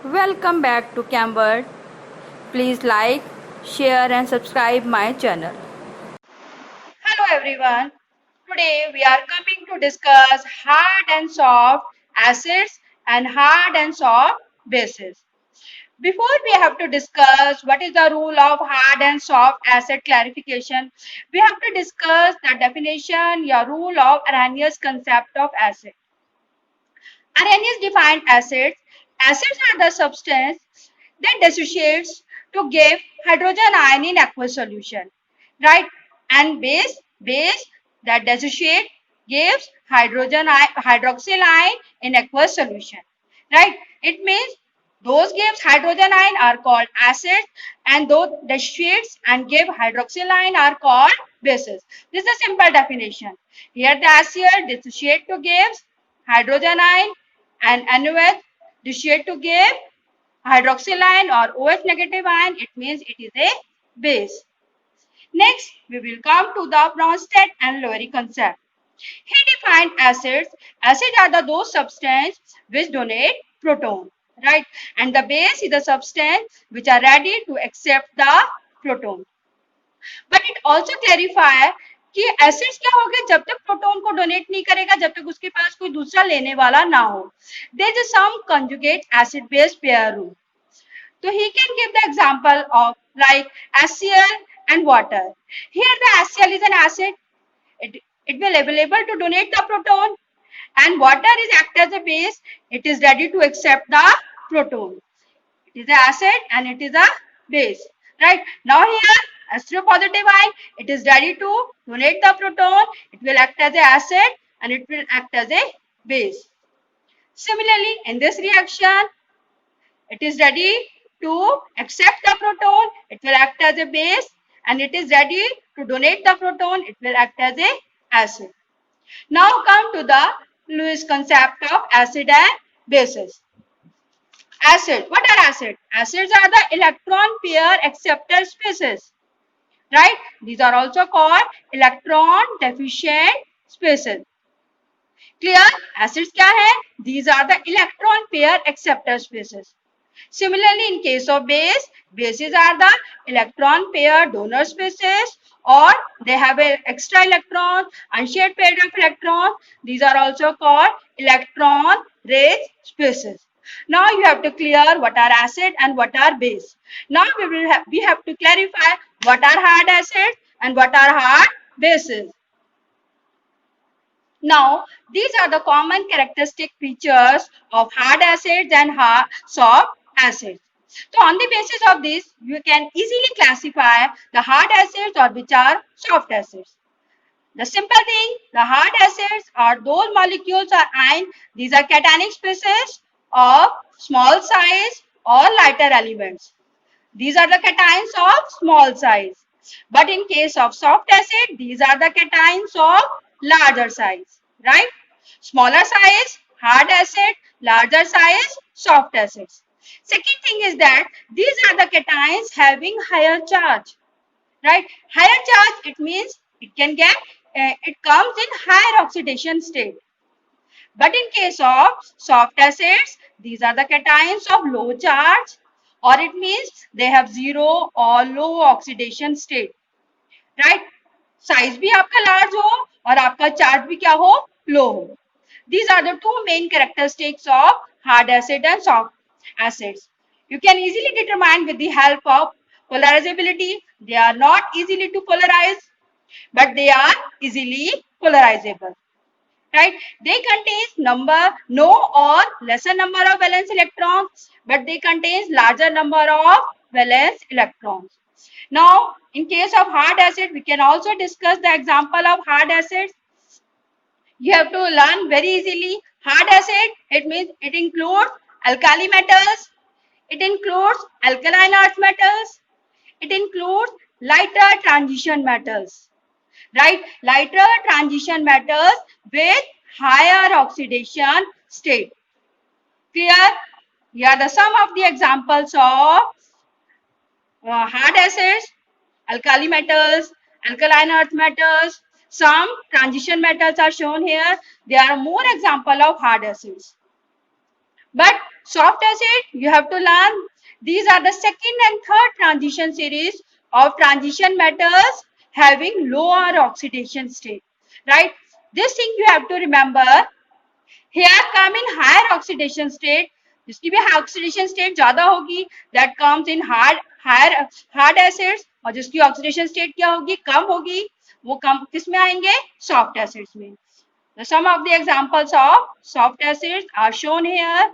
Welcome back to Camworld. Please like, share and subscribe my channel. Hello everyone. Today we are coming to discuss hard and soft acids and hard and soft bases. Before we have to discuss what is the rule of hard and soft acid clarification, we have to discuss the definition or rule of Arrhenius concept of acid. Arrhenius defined acids. Acids are the substance that dissociates to give hydrogen ion in aqueous solution, right? And base that dissociate gives hydroxyl ion in aqueous solution, right? It means those gives hydrogen ion are called acids, and those dissociates and give hydroxyl ion are called bases. This is a simple definition. Here the acid dissociate to gives hydrogen ion, and NOH dissociate to give hydroxyl ion or OH negative ion. It means it is a base. Next, we will come to the Bronsted and Lowry concept. He defined acids. Acids are those substances which donate proton, right? And the base is the substance which are ready to accept the proton. But it also clarify कि acids क्या हो गए जब तक proton को donate नहीं करेगा जब तक उसके पास कोई दूसरा लेने वाला ना हो. There is some conjugate acid base pair rule. So he can give the example of like HCl and water. Here the HCl is an acid. It will available to donate the proton, and water is act as a base. It is ready to accept the proton. It is an acid and it is a base, right? Now here H3O positive ion, it is ready to donate the proton. It will act as a acid and it will act as a base. Similarly, in this reaction, it is ready to accept the proton. It will act as a base, and it is ready to donate the proton. It will act as a acid. Now come to the Lewis concept of acid and bases. Acid. What are acids? Acids are the electron pair acceptor spaces, right? These are also called electron deficient spaces. Clear? Acids क्या है? These are the electron pair acceptor spaces. Similarly, in case of base, bases are the electron pair donor spaces, or they have an extra electron, unshared pair of electrons. These are also called electron rich spaces. Now you have to clear what are acid and what are base. Now we have to clarify what are hard acids and what are hard bases. Now, these are the common characteristic features of hard acids and soft acids. So, on the basis of this, you can easily classify the hard acids or which are soft acids. The simple thing, the hard acids are those molecules or ion, these are cationic species of small size or lighter elements. These are the cations of small size. But in case of soft acid, these are the cations of larger size, right? Smaller size, hard acid, larger size, soft acids. Second thing is that these are the cations having higher charge, right? Higher charge, it means it can get, it comes in higher oxidation state. But in case of soft acids, these are the cations of low charge, or it means they have zero or low oxidation state, right? Size भी आपका large हो और आपका charge भी क्या हो, low हो. These are the two main characteristics of hard acid and soft acids. You can easily determine with the help of polarizability. They are not easily to polarize, but they are easily polarizable, right? They contains no or lesser number of valence electrons, but they contains larger number of valence electrons. Now, in case of hard acid, we can also discuss the example of hard acids. You have to learn very easily. Hard acid, it means it includes alkali metals, it includes alkaline earth metals, it includes lighter transition metals, right? Lighter transition metals with higher oxidation state. Clear? Here are the some of the examples of hard acids, alkali metals, alkaline earth metals. Some transition metals are shown here. There are more example of hard acids. But soft acid, you have to learn these are the second and third transition series of transition metals having lower oxidation state, right? This thing you have to remember. Here come in higher oxidation state, जिसकी भी oxidation state ज़्यादा होगी, that comes in hard acids, और जिसकी oxidation state क्या होगी, कम होगी, वो कम किस में आएंगे, soft acids में. Some of the examples of soft acids are shown here.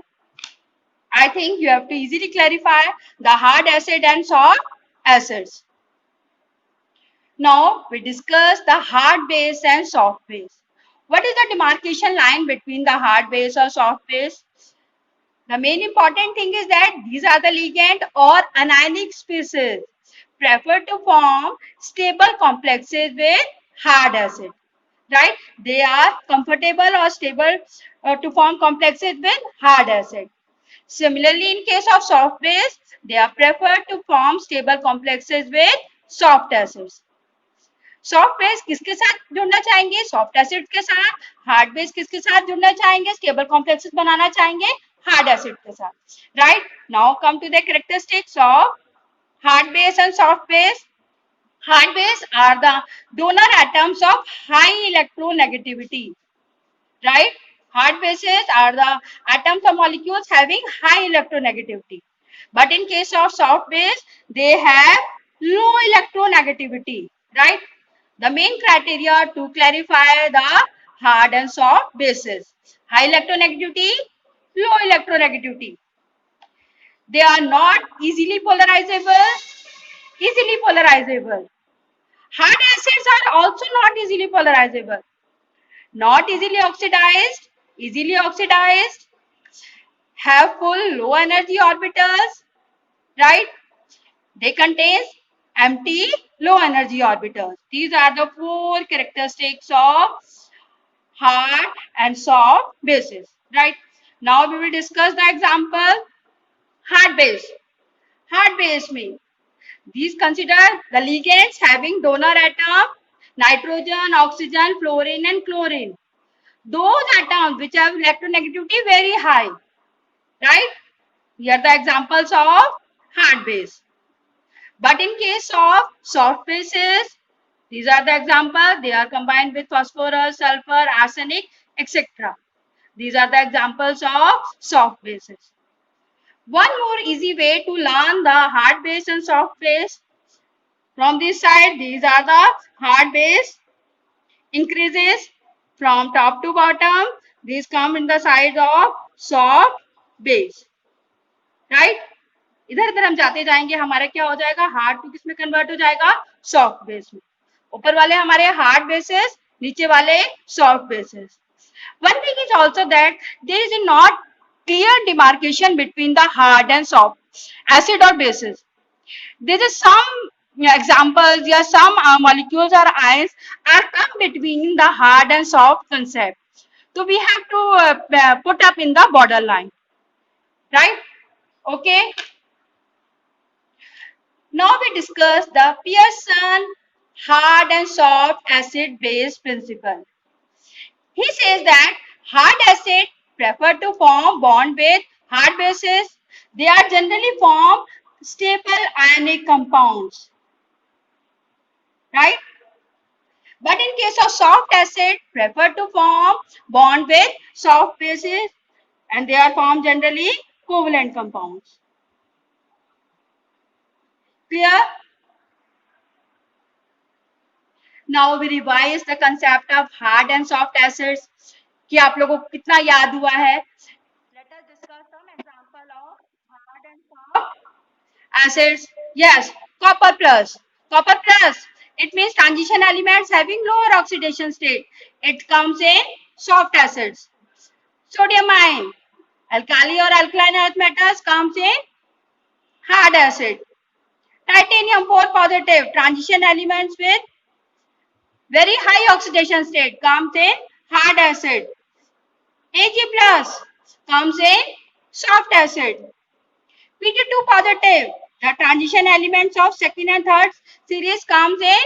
I think you have to easily clarify the hard acid and soft acids. Now we discuss the hard base and soft base. What is the demarcation line between the hard base or soft base? The main important thing is that these are the ligand or anionic species prefer to form stable complexes with hard acid. Right? They are comfortable or stable to form complexes with hard acid. Similarly, in case of soft base, they are preferred to form stable complexes with soft acids. Soft base किसके साथ जुड़ना चाहेंगे, soft acid के साथ. Hard base किसके साथ जुड़ना चाहेंगे, स्टेबल कॉम्प्लेक्सेस बनाना चाहेंगे हार्ड एसिड के साथ. Right, now come to the characteristics of hard base and soft base. Hard base are the donor atoms of high electronegativity. Right? Hard bases are the atoms of molecules having high electronegativity. But in case of soft base, they have low electronegativity. Right? The main criteria to clarify the hard and soft bases: high electronegativity, low electronegativity. They are not easily polarizable. Easily polarizable. Hard acids are also not easily polarizable. Not easily oxidized, have full low energy orbitals, right? They contain empty low energy orbitals. These are the four characteristics of hard and soft bases, right? Now we will discuss the example. Hard base. Hard base means these consider the ligands having donor atom, nitrogen, oxygen, fluorine and chlorine. Those atoms which have electronegativity very high, right? Here are the examples of hard base. But in case of soft bases, these are the examples. They are combined with phosphorus, sulfur, arsenic, etc. These are the examples of soft bases. One more easy way to learn the hard base and soft base. From this side, these are the hard base increases from top to bottom. These come in the side of soft base. Right? इधर इधर हम जाते जाएंगे, हमारा क्या हो जाएगा, hard to किस में कन्वर्ट हो जाएगा, सॉफ्ट बेस में. ऊपर वाले हमारे हार्ड बेसेस, नीचे वाले soft bases. One thing is also that there is a not clear demarcation between the hard and soft acid or bases. There is some examples, yeah, some molecules or ions are come between the hard and soft concept. So we have to put up in the borderline, right? Okay. Now we discuss the Pearson hard and soft acid base principle. He says that hard acid prefer to form bond with hard bases. They are generally form stable ionic compounds, right? But in case of soft acid, prefer to form bond with soft bases, and they are formed generally covalent compounds. Clear? Now we revise the concept of hard and soft acids. कि आप लोगों को कितना याद हुआ है? Let us discuss some example of hard and soft acids. Yes, copper plus. Copper plus. It means transition elements having lower oxidation state. It comes in soft acids. Sodium ion, alkali or alkaline earth metals comes in hard acid. Titanium 4 positive, transition elements with very high oxidation state comes in hard acid. Ag plus comes in soft acid. Pg2 positive, the transition elements of second and third series comes in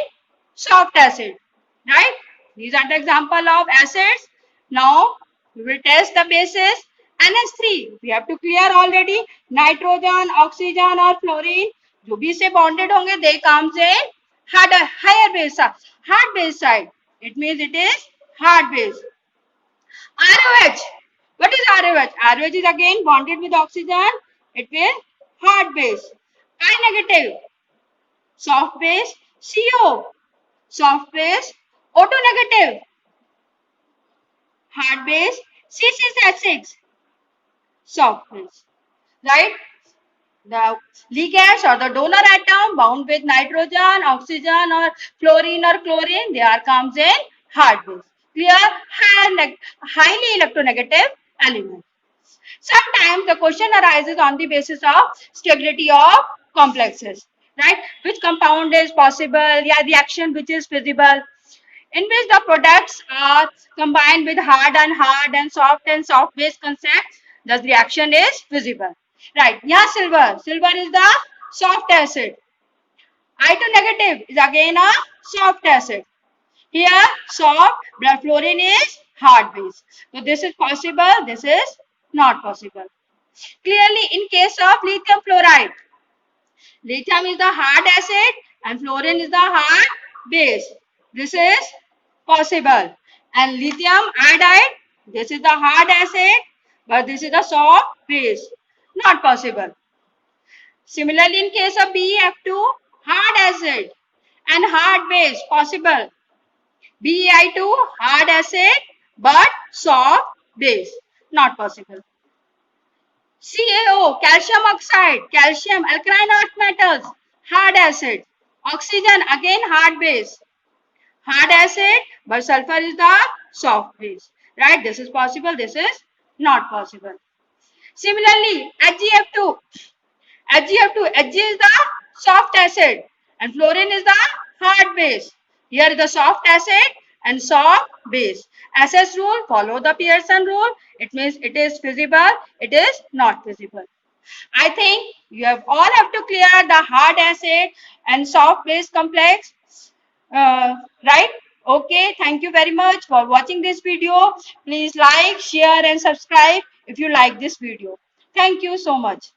soft acid, right? These are the example of acids. Now we will test the bases. NH3 we have to clear already. Nitrogen, oxygen or fluorine जो भी से bonded होंगे they comes in higher base hard base side. It means it is hard base. ROH. What is ROH? ROH is again bonded with oxygen. It will hard base. Pi negative. Soft base. CO. Soft base. O2 negative. Hard base. C6H6. Soft base. Right? The ligands or the donor atom bound with nitrogen, oxygen or fluorine or chlorine, they are comes in hard base. Clear? Highly electronegative element. Sometimes the question arises on the basis of stability of complexes, right? Which compound is possible? Yeah, reaction which is feasible, in which the products are combined with hard and soft base concepts. Thus, reaction is feasible, right? Yeah, silver. Silver is the soft acid. I2 negative is again a soft acid. Here, soft, but fluorine is hard base. So, this is possible, this is not possible. Clearly, in case of lithium fluoride, lithium is the hard acid and fluorine is the hard base. This is possible. And lithium iodide, this is the hard acid, but this is the soft base. Not possible. Similarly, in case of BeF2, hard acid and hard base, possible. BeI2, hard acid, but soft base. Not possible. CaO, calcium oxide, calcium, alkaline earth metals, hard acid. Oxygen, again hard base. Hard acid, but sulfur is the soft base. Right? This is possible, this is not possible. Similarly, HgF2. HgF2, Hg is the soft acid and fluorine is the hard base. Here is the soft acid and soft base. SS rule, follow the Pearson rule. It means it is feasible, it is not feasible. I think you have all have to clear the hard acid and soft base complex. Right? Okay, thank you very much for watching this video. Please like, share and subscribe if you like this video. Thank you so much.